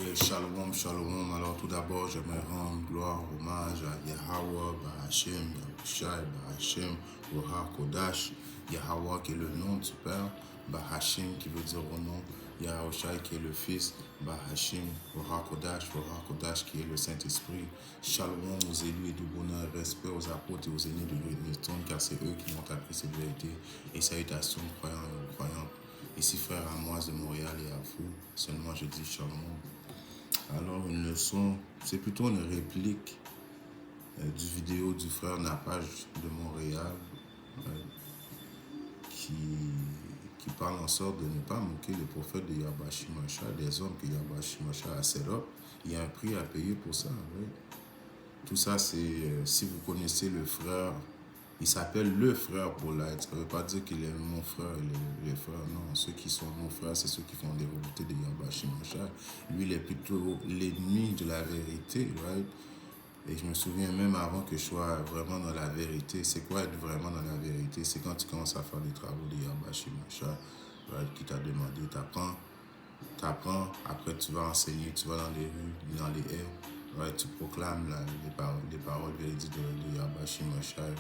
Et shalom, shalom. Alors tout d'abord, j'aimerais rendre gloire, hommage à Yahweh, Bahashem, Yahushai, Bahashem, Roha Kodash. Yahweh qui est le nom du Père, Bahashem qui veut dire au nom, Yahushai qui est le Fils, Bahashem, Roha Kodash qui est le Saint-Esprit. Shalom aux élus et de bonheur, respect aux apôtres et aux aînés de Great, car c'est eux qui m'ont appris cette vérité. Et salutations aux croyants et aux croyantes. Ici frère Amoise de Montréal et à vous, seulement je dis shalom. Alors une leçon, c'est plutôt une réplique du vidéo du frère Napage de Montréal qui parle en sorte de ne pas moquer les prophètes de Yahweh Shimashah, des hommes que Yahweh Shimashah a set up. Il y a un prix à payer pour ça. Oui. Tout ça, c'est, si vous connaissez le frère, il s'appelle le frère pour l'être. Ça ne veut pas dire qu'il est mon frère, les frères. Non, ceux qui sont mon frère, c'est ceux qui font des volontés de Yahweh Shimashah. Lui, il est plutôt l'ennemi de la vérité, right? Et je me souviens même avant que je sois vraiment dans la vérité, c'est quoi être vraiment dans la vérité? C'est quand tu commences à faire des travaux de Yahweh Shimashah, right? Qui t'a demandé, t'apprends, après tu vas enseigner, tu vas dans les rues, dans les haies. Right, tu proclames les paroles véridiques de Yahweh Shimashah. Right?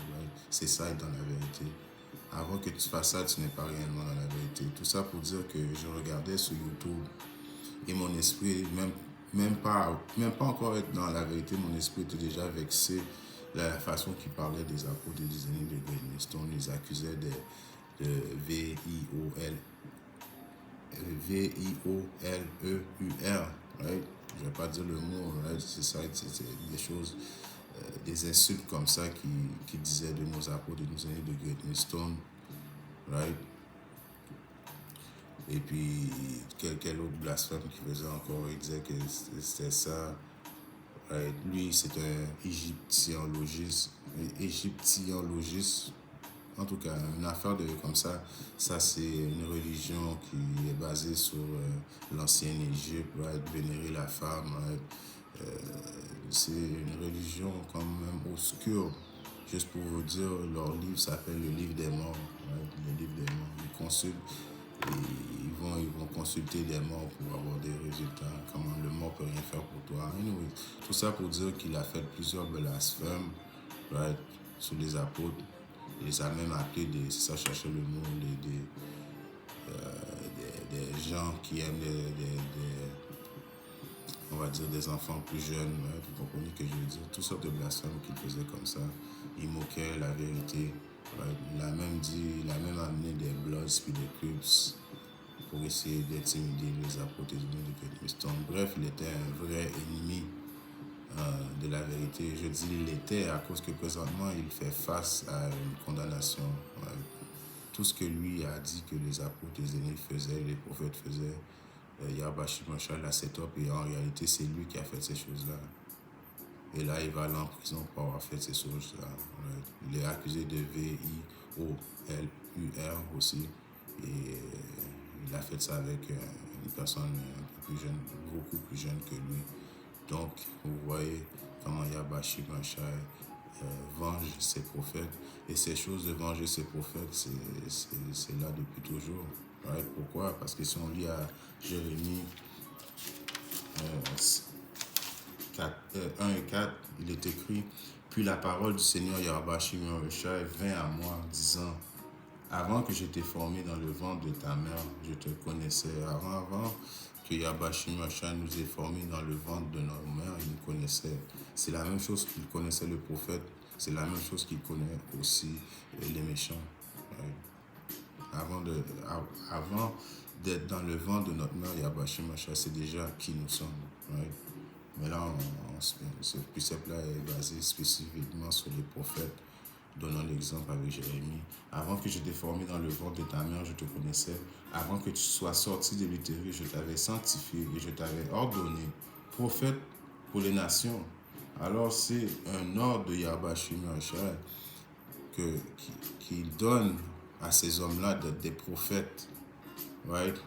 C'est ça être dans la vérité. Avant que tu fasses ça, tu n'es pas réellement dans la vérité. Tout ça pour dire que je regardais sur YouTube et mon esprit, même pas encore être dans la vérité, mon esprit était déjà vexé la façon qu'ils parlaient des apôtres et des ennemis de Great Millstone. On les accusait de V-I-O-L V-I-O-L-E-U-R, right? Je ne vais pas dire le mot, right? C'est ça, c'est des choses, des insultes comme ça qui disaient de nos apôtres, de nos aînés de Great Millstone, right? Et puis, quel autre blasphème qui faisait encore, il disait que c'était ça. Right? Lui, c'est un égyptiologiste. En tout cas, une affaire comme ça c'est une religion qui est basée sur l'ancienne Égypte, right? Vénérer la femme. Right? C'est une religion quand même obscure. Juste pour vous dire, leur livre s'appelle le livre des morts. Right? Le livre des morts. Ils consultent et ils vont consulter des morts pour avoir des résultats. Comment le mort peut rien faire pour toi. Anyway, tout ça pour dire qu'il a fait plusieurs blasphèmes, right? Sur les apôtres. Il les a même appelés c'est ça, je cherchais le mot, des gens qui aiment on va dire des enfants plus jeunes, ouais, vous comprenez ce que je veux dire, toutes sortes de blasphèmes qu'il faisait comme ça. Il moquait la vérité. Ouais. Il a même amené des Bloods puis des Crips pour essayer d'intimider les apôtres de Great Millstone. Bref, il était un vrai ennemi de la vérité. Je dis il l'était à cause que présentement il fait face à une condamnation. Ouais. Tout ce que lui a dit que les apôtres, les aînés faisaient, les prophètes faisaient, Yahweh Shimashah l'a set up et en réalité c'est lui qui a fait ces choses-là. Et là il va aller en prison pour avoir fait ces choses-là. Ouais. Il est accusé de VIOLUR aussi. Et il a fait ça avec une personne un peu plus jeune, beaucoup plus jeune que lui. Donc, vous voyez comment Yahweh Shimashah venge ses prophètes. Et ces choses de venger ses prophètes, c'est là depuis toujours. Right? Pourquoi? Parce que si on lit à Jérémie 1 et 4, il est écrit « Puis la parole du Seigneur Yahweh Shimashah vint à moi, disant, avant que je t'ai formé dans le ventre de ta mère, je te connaissais. » Avant que Yahweh Shimashah nous ait formés dans le ventre de notre mère, il nous connaissait. C'est la même chose qu'il connaissait le prophète, c'est la même chose qu'il connaît aussi les méchants. Avant d'être dans le ventre de notre mère, Yahweh Shimashah, c'est déjà qui nous sommes. Right? Mais là, ce précepte-là est basé spécifiquement sur les prophètes. Donnons l'exemple avec Jérémie. Avant que je t'ai formé dans le ventre de ta mère, je te connaissais. Avant que tu sois sorti de l'utérus, je t'avais sanctifié et je t'avais ordonné prophète pour les nations. Alors c'est un ordre de Yahweh Shimashah qu'il donne à ces hommes-là d'être des prophètes. Right?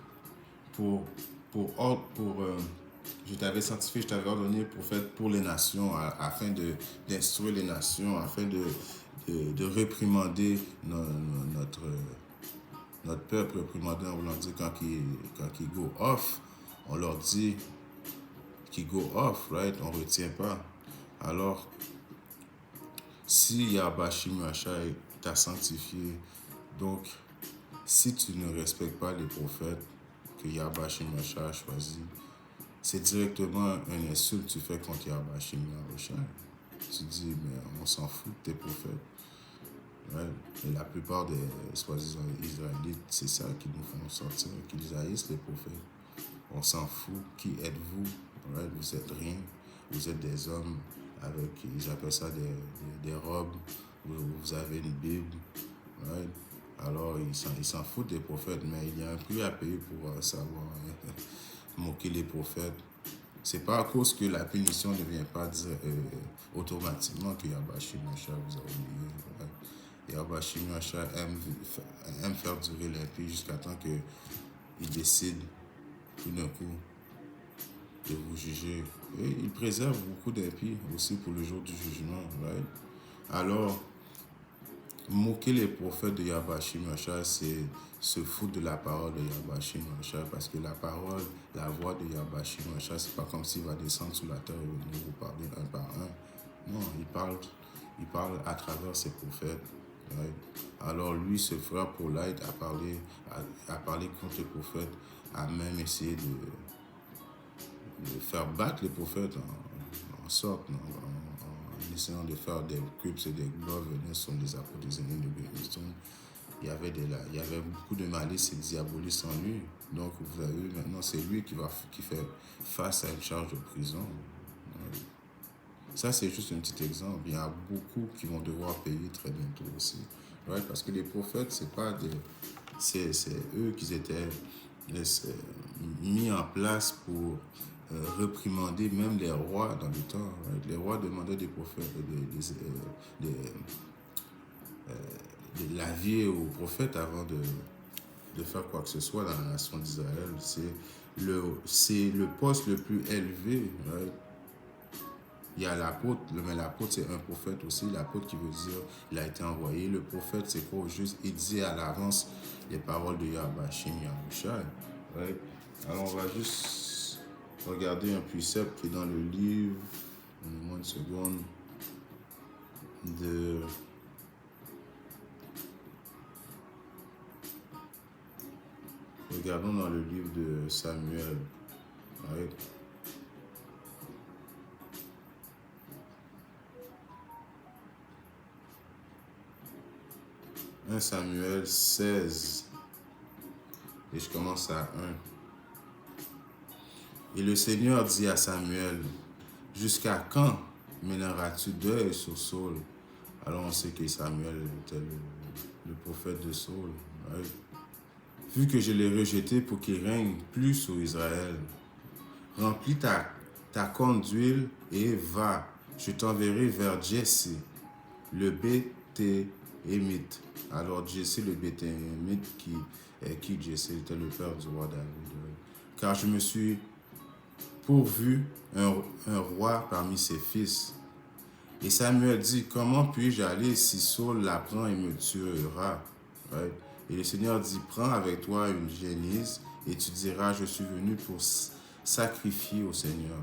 Je t'avais sanctifié, je t'avais ordonné prophète pour les nations, afin d'instruire les nations, afin de réprimander notre peuple, réprimander en voulant dire quand il go off, on leur dit qui go off, right? On ne retient pas. Alors, si Yahweh Shimashai t'a sanctifié, donc, si tu ne respectes pas les prophètes que Yahweh Shimashai a choisis, c'est directement un insulte que tu fais contre Yahweh Shimashai. Tu dis, mais on s'en fout de tes prophètes. Ouais. Et la plupart des soi-disant Israélites, c'est ça qui nous font sortir, qu'ils haïssent les prophètes. On s'en fout. Qui êtes-vous? Ouais, vous êtes rien. Vous êtes des hommes avec, ils appellent ça des robes. Vous avez une Bible. Ouais. Alors, ils s'en foutent des prophètes, mais il y a un prix à payer pour savoir moquer les prophètes. C'est pas à cause que la punition ne vient pas dire automatiquement que Yahweh Shimashai vous a oublié. Ouais. Yahweh Shimashai aime faire durer l'impie jusqu'à temps qu'il décide tout d'un coup de vous juger. Et il préserve beaucoup d'impies aussi pour le jour du jugement. Right? Alors, moquer les prophètes de Yahweh Shimashai, c'est se foutre de la parole de Yahweh Shimashai, parce que la parole, la voix de Yahweh Shimashai, c'est pas comme s'il va descendre sur la terre et venir vous parler un par un. Non, il parle à travers ses prophètes. Right? Alors lui, ce frère Paulite a parlé contre les prophètes, a même essayé de faire battre les prophètes en sorte, en essayant de faire des crips et des gloires venir sur les apôtres des ennemis de Béniston. Il y avait beaucoup de malice et de diabolisme en lui. Donc vous avez vu, maintenant c'est lui qui fait face à une charge de prison. Ça, c'est juste un petit exemple. Il y a beaucoup qui vont devoir payer très bientôt aussi. Right? Parce que les prophètes, c'est pas des... C'est eux qui étaient mis en place pour réprimander même les rois dans le temps. Right? Les rois demandaient des prophètes, de l'avis aux prophètes avant de faire quoi que ce soit dans la nation d'Israël. C'est le poste le plus élevé. Right? Il y a l'apôtre, mais l'apôtre c'est un prophète aussi. L'apôtre qui veut dire il a été envoyé. Le prophète c'est quoi? Juste il dit à l'avance les paroles de Yahweh Shimashai. Right? Alors on va juste regarder un précepte qui est dans le livre, donne-moi une seconde, regardons dans le livre de Samuel. Right? 1 Samuel 16, et je commence à 1. Et le Seigneur dit à Samuel, jusqu'à quand mèneras-tu deuil sur Saul? Alors on sait que Samuel était le prophète de Saul. Right? Vu que je l'ai rejeté pour qu'il règne plus sur Israël, remplis ta corne d'huile et va, je t'enverrai vers Jesse, le Béthémite. Alors Jesse le Béthémite, qui Jesse était le père du roi David. Car je me suis pourvu un roi parmi ses fils. Et Samuel dit, comment puis-je aller si Saul l'apprend et me tuera? Right? Et le Seigneur dit, prends avec toi une génisse et tu diras, je suis venu pour sacrifier au Seigneur.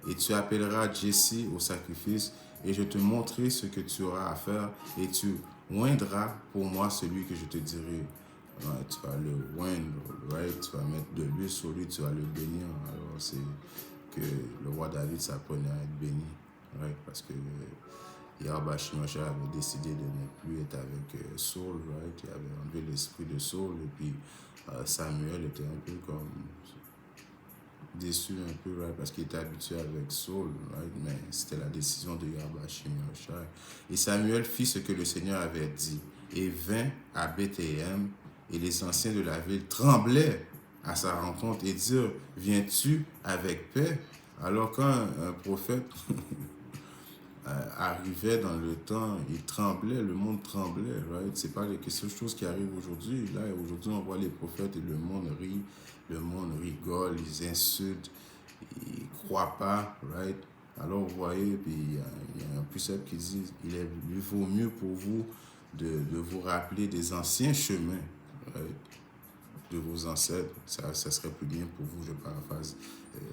Et tu appelleras Jesse au sacrifice et je te montrerai ce que tu auras à faire et tu oindras pour moi celui que je te dirai. Ouais, tu vas le oindre, right? Tu vas mettre de l'huile sur lui, tu vas le bénir. Alors c'est que le roi David s'apprenait à être béni, right? Parce que Yahweh Shimashai avait décidé de ne plus être avec Saul, right? Il avait enlevé l'esprit de Saul et puis Samuel était un peu comme déçu un peu, right? Parce qu'il était habitué avec Saul, right? Mais c'était la décision de Yahweh Shimashai. Et Samuel fit ce que le Seigneur avait dit et vint à Bethléem et les anciens de la ville tremblaient à sa rencontre et dirent, viens-tu avec paix? Alors quand un prophète arrivait dans le temps, il tremblait, le monde tremblait, right? C'est pas quelque chose qui arrive aujourd'hui. Là, aujourd'hui, on voit les prophètes et le monde rit, le monde rigole, ils insultent, ils croient pas, right? Alors, vous voyez, puis il y a un précepte qui dit, il vaut mieux pour vous de vous rappeler des anciens chemins, right? de vos ancêtres. Ça serait plus bien pour vous, je paraphrase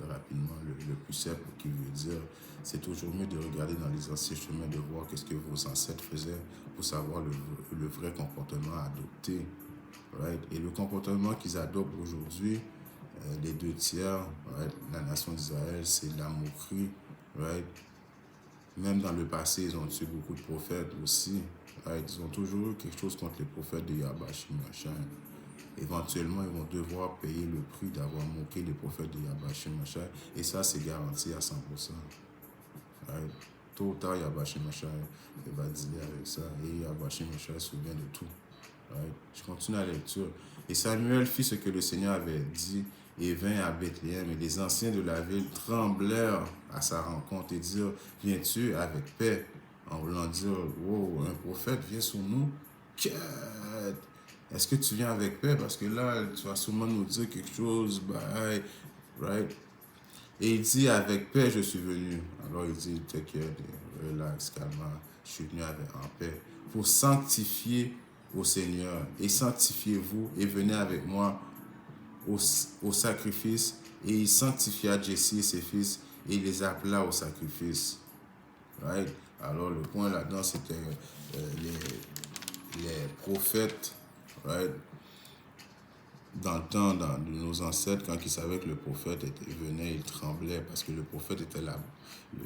rapidement le plus simple, qui veut dire, c'est toujours mieux de regarder dans les anciens chemins, de voir qu'est-ce que vos ancêtres faisaient pour savoir le vrai comportement à adopter. Right? Et le comportement qu'ils adoptent aujourd'hui, les 2 tiers, right? La nation d'Israël, c'est la moquerie. Right? Même dans le passé, ils ont tué beaucoup de prophètes aussi. Right? Ils ont toujours eu quelque chose contre les prophètes de Yahweh Shemashai. Éventuellement, ils vont devoir payer le prix d'avoir moqué les prophètes de Yahweh Shemashai. Et ça, c'est garanti à 100%. Right? Tôt ou tard, Yahweh Shemashai va dealer avec ça. Et Yahweh Shemashai se souvient de tout. Right? Je continue la lecture. Et Samuel fit ce que le Seigneur avait dit et vint à Bethléem. Et les anciens de la ville tremblèrent à sa rencontre et dirent, viens-tu avec paix? En voulant dire, wow, un prophète vient sur nous. Est-ce que tu viens avec paix? Parce que là, tu vas sûrement nous dire quelque chose. Bye. Right? Et il dit, avec paix, je suis venu. Alors il dit, t'inquiète, relax, calme. Je suis venu en paix. Pour sanctifier au Seigneur. Et sanctifiez-vous et venez avec moi au sacrifice. Et il sanctifia Jesse et ses fils et il les appela au sacrifice. Right? Alors le point là-dedans, c'était les prophètes, right? Dans le temps de nos ancêtres, quand ils savaient que le prophète venait, ils tremblaient parce que le prophète était là.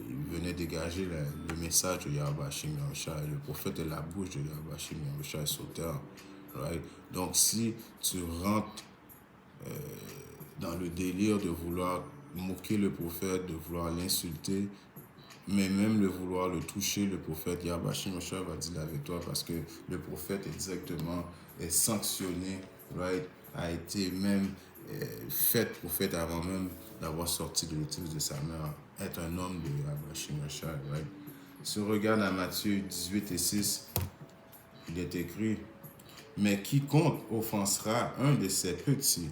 Il venait dégager le message de Yahweh Hashem Yahushua. Le prophète est la bouche de Yahweh Hashem Yahushua sur terre. Right? Donc si tu rentres dans le délire de vouloir moquer le prophète, de vouloir l'insulter, mais même le vouloir le toucher, le prophète, Yahweh Hashem Yahushua va dire avec toi parce que le prophète est sanctionné, right? A été même fait prophète avant même d'avoir sorti de l'utérus de sa mère, être un homme de Yahweh Hashem Yahushua, right? Si on regarde à Matthieu 18 et 6, il est écrit, mais quiconque offensera un de ces petits.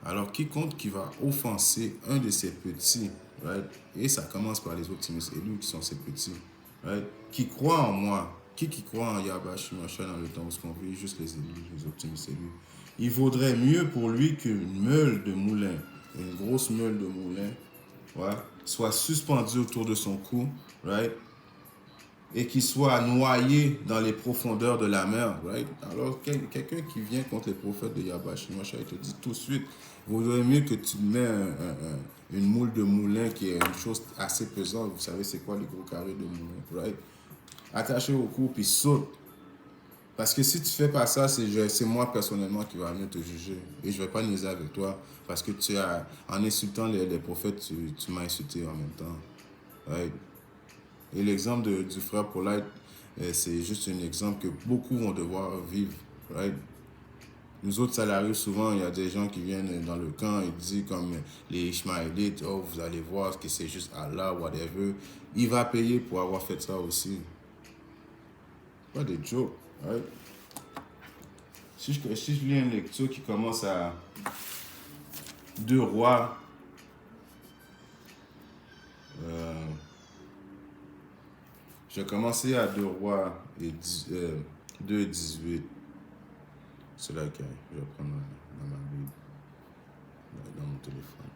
Alors, quiconque qui va offenser un de ces petits, right? Et ça commence par les optimistes élus qui sont ces petits, right? Qui croient en moi, qui croit en Yahweh Shemashai dans le temps où on vit, juste les élus, les optimistes élus. Il vaudrait mieux pour lui qu'une meule de moulin, une grosse meule de moulin, ouais, soit suspendue autour de son cou, right? Et qu'il soit noyé dans les profondeurs de la mer, right? Alors, quelqu'un qui vient contre les prophètes de Yahweh Shemashai, il te dit tout de suite, il vaudrait mieux que tu mets une moule de moulin qui est une chose assez pesante. Vous savez, c'est quoi les gros carrés de moulin, right? Attaché au cou, puis saute. Parce que si tu fais pas ça, c'est moi personnellement qui va venir te juger. Et je vais pas niaiser avec toi. Parce que en insultant les prophètes, tu m'as insulté en même temps. Right? Et l'exemple du frère Polite, c'est juste un exemple que beaucoup vont devoir vivre. Right? Nous autres salariés, souvent, il y a des gens qui viennent dans le camp et disent comme les Ishmaélites, oh, vous allez voir que c'est juste Allah, whatever. Il va payer pour avoir fait ça aussi. Pas des jokes. Right? Si je lis une lecture qui commence à 2 rois, je vais commencer à 2 rois et 2:18. C'est là que je vais prendre dans ma Bible, dans mon téléphone.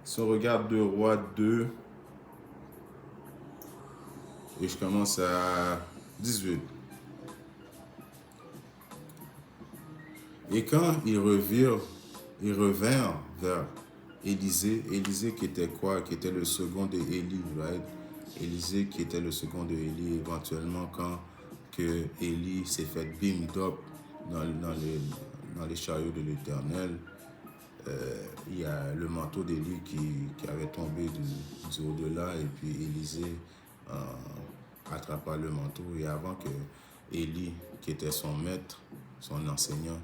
Si on regarde 2 rois 2, et je commence à 18. Et quand ils revinrent vers Élisée qui était quoi? Qui était le second de Élie, right? Élisée qui était le second de Élie, éventuellement quand que Élie s'est fait beamed up dans les chariots de l'Éternel, il y a le manteau d'Élie qui avait tombé du au-delà et puis Élisée attrapa le manteau et avant que Élie, qui était son maître, son enseignant,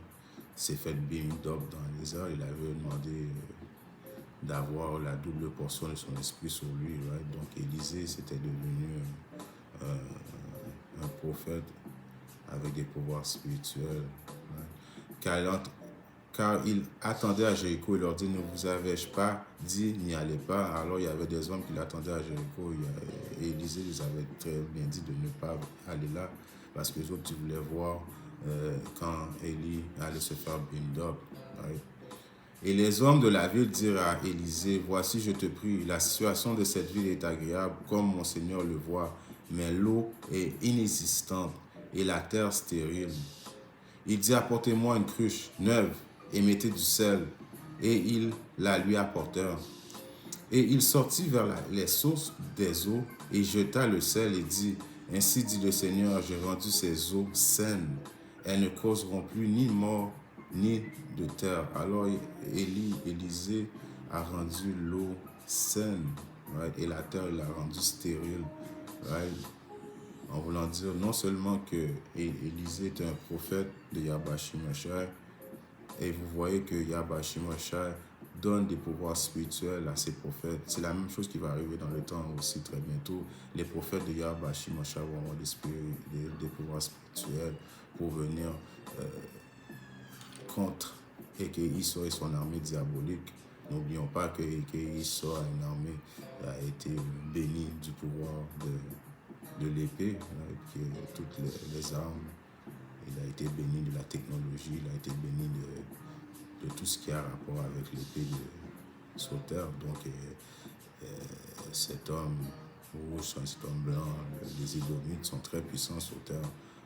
s'est fait beamed up dans les airs, il avait demandé d'avoir la double portion de son esprit sur lui, right? Donc Élisée c'était devenu un prophète avec des pouvoirs spirituels, right? Car il attendait à Jéricho, il leur dit, ne vous avais-je pas dit, n'y allez pas. Alors il y avait des hommes qui l'attendaient à Jéricho et Élisée les avait très bien dit de ne pas aller là parce que les autres voulaient voir quand Élie allait se faire bind up. Right? Et les hommes de la ville dirent à Élisée, voici, je te prie, la situation de cette ville est agréable, comme mon Seigneur le voit, mais l'eau est inexistante et la terre stérile. Il dit, apportez-moi une cruche neuve et mettez du sel. Et ils la lui apportèrent. Et il sortit vers les sources des eaux et jeta le sel et dit, ainsi dit le Seigneur, j'ai rendu ces eaux saines. Elles ne causeront plus ni mort ni de terre. Alors Élisée a rendu l'eau saine, right? Et la terre, il l'a rendue stérile. Right? En voulant dire non seulement que Élisée est un prophète de Yahweh Shemashai, et vous voyez que Yahweh Shemashai donne des pouvoirs spirituels à ses prophètes. C'est la même chose qui va arriver dans le temps aussi très bientôt. Les prophètes de Yahweh Shemashai vont avoir des pouvoirs spirituels pour venir contre Eke Issa et son armée diabolique. N'oublions pas que Eke Issa, une armée, a été bénie du pouvoir de l'épée, toutes les armes. Il a été béni de la technologie, il a été béni de tout ce qui a rapport avec l'épée de Sauteur. Donc, cet homme rouge, cet homme blanc, les Édomites sont très puissants Sauteur.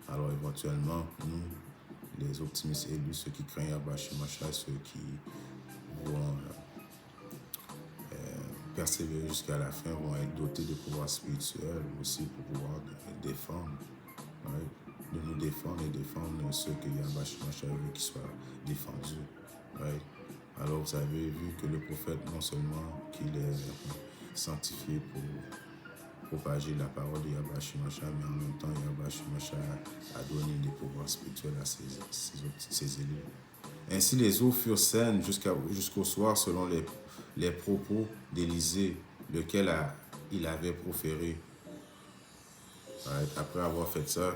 Alors, éventuellement, nous, les optimistes élus, ceux qui craignent Yahweh Shemashai, ceux qui vont persévérer jusqu'à la fin, vont être dotés de pouvoirs spirituels aussi pour pouvoir défendre. Right? De nous défendre et défendre ceux que Yahweh Shemashai veut qu'ils soient défendus. Right? Alors vous avez vu que le prophète, non seulement qu'il est sanctifié pour propager la parole de Yahweh Shemashai, mais en même temps Yahweh Shemashai a donné des pouvoirs spirituels à ses élus. Ainsi les eaux furent saines jusqu'au soir selon les propos d'Élisée, lequel il avait proféré. Right? Après avoir fait ça,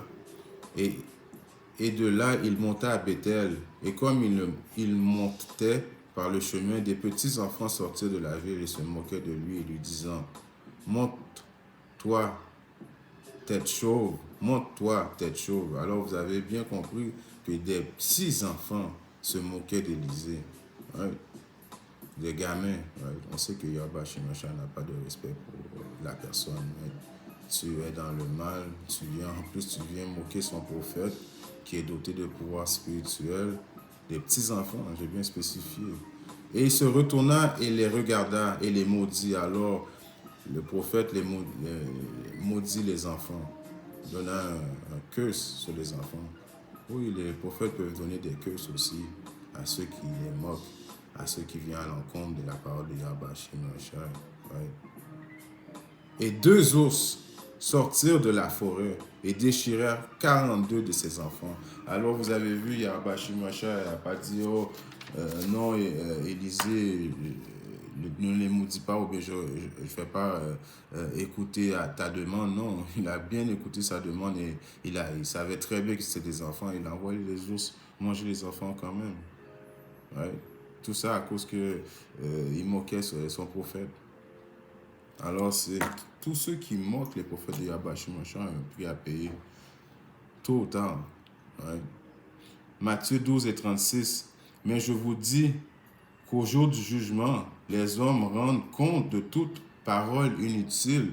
et de là, il monta à Bethel. Et comme il montait par le chemin, des petits enfants sortirent de la ville et se moquaient de lui et lui disant, monte-toi, tête chauve, monte-toi, tête chauve. Alors vous avez bien compris que des petits enfants se moquaient d'Élisée. Right? Des gamins. Right? On sait que Yahweh Shemashai n'a pas de respect pour la personne. Right? Tu es dans le mal, tu viens moquer son prophète qui est doté de pouvoirs spirituels, des petits-enfants, j'ai bien spécifié. Et il se retourna et les regarda et les maudit. Alors le prophète les maudit les enfants, donnant un curse sur les enfants. Oui, les prophètes peuvent donner des curses aussi à ceux qui les moquent, à ceux qui viennent à l'encontre de la parole de Yahweh Shemashai. Right? Et 2 ours sortirent de la forêt et déchirèrent 42 de ses enfants. Alors vous avez vu, Yahweh Shemashai n'a pas dit, non, Élisée, ne les maudis pas, ou bien je ne fais pas écouter à ta demande. Non, il a bien écouté sa demande et il savait très bien que c'était des enfants. Il a envoyé les ours manger les enfants quand même. Ouais. Tout ça à cause qu'il moquait son prophète. Alors, c'est tous ceux qui moquent les prophètes de Yahweh Shemashai ont un prix à payer tôt ou tard. Ouais. Matthieu 12 et 36. Mais je vous dis qu'au jour du jugement, les hommes rendent compte de toute parole inutile.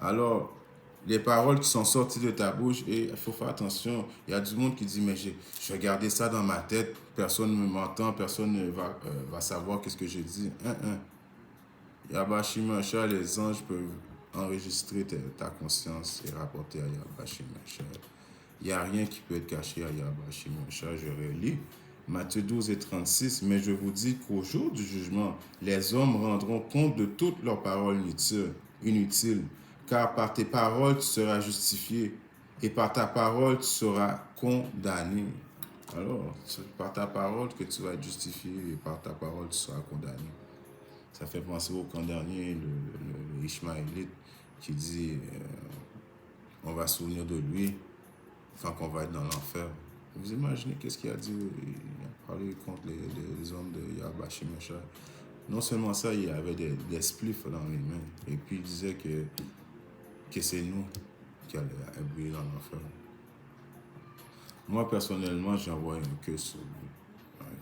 Alors, les paroles qui sont sorties de ta bouche, et il faut faire attention, il y a du monde qui dit, mais je vais garder ça dans ma tête, personne ne m'entend, personne ne va savoir qu'est-ce que je dis. Yahweh Shemashai, les anges peuvent enregistrer ta conscience et rapporter à Yahweh Shemashai. Il n'y a rien qui peut être caché à Yahweh Shemashai. Je relis Matthieu 12 et 36. Mais je vous dis qu'au jour du jugement, les hommes rendront compte de toutes leurs paroles inutiles. Car par tes paroles, tu seras justifié et par ta parole, tu seras condamné. Alors, c'est par ta parole que tu vas être justifié et par ta parole, tu seras condamné. Ça fait penser au camp dernier, le Ishmaélite, qui dit on va se souvenir de lui quand on va être dans l'enfer. Vous imaginez qu'est-ce qu'il a dit? Il a parlé contre les hommes de Yahweh Shemashai. Non seulement ça, il avait des spliffs dans les mains. Et puis il disait que c'est nous qui allons briller dans l'enfer. Moi, personnellement, j'envoie un curse sur lui. Ouais.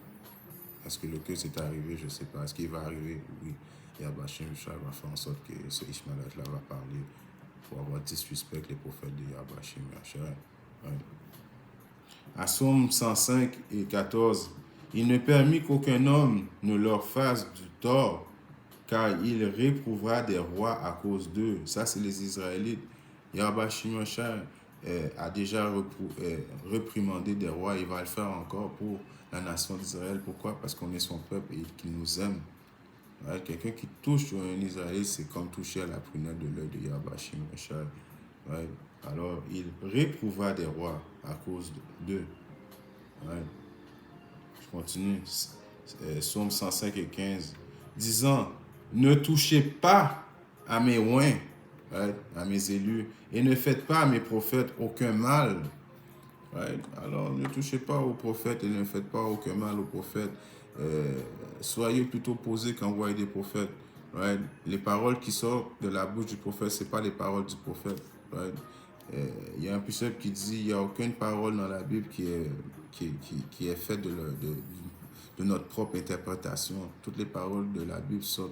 Est-ce que le curse est arrivé? Je ne sais pas. Est-ce qu'il va arriver? Oui. Yahweh Shai va faire en sorte que ce Ishmaelite-là va parler pour avoir disrespect les prophètes de Yahweh Shai. Ouais. À Somme 105 et 14, il ne permit qu'aucun homme ne leur fasse du tort, car il réprouvera des rois à cause d'eux. Ça, c'est les Israélites. Yahweh Shai a déjà reprimandé des rois. Il va le faire encore pour la nation d'Israël. Pourquoi? Parce qu'on est son peuple et qu'il nous aime. Ouais, quelqu'un qui touche sur un Israélite, c'est comme toucher à la prunelle de l'œil de Yahweh Shai. Ouais. Alors, il réprouvera des rois à cause d'eux. Ouais. Je continue. Psaume 105 et 15. Disant, ne touchez pas à mes oints, right, à mes élus, et ne faites pas à mes prophètes aucun mal. Right? Alors, ne touchez pas aux prophètes et ne faites pas aucun mal aux prophètes. Soyez plutôt posés quand vous voyez des prophètes. Right? Les paroles qui sortent de la bouche du prophète, ce n'est pas les paroles du prophète. Right? Il y a un précepte qui dit il n'y a aucune parole dans la Bible qui est faite de notre propre interprétation. Toutes les paroles de la Bible sont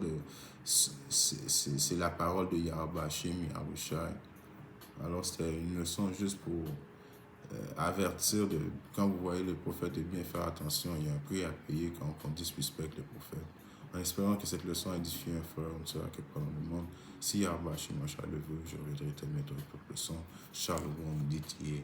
c'est la parole de Yahweh Hashem, Yahweh Shai. Alors c'est une leçon juste pour avertir de quand vous voyez le prophète de bien faire attention. Il y a un prix à payer quand on disrespecte le prophète. En espérant que cette leçon édifie un frère ou une soeur quelque part dans le monde. Si Yahweh Hashem le veut, je reviendrai te mettre une leçon. Shalom, dit et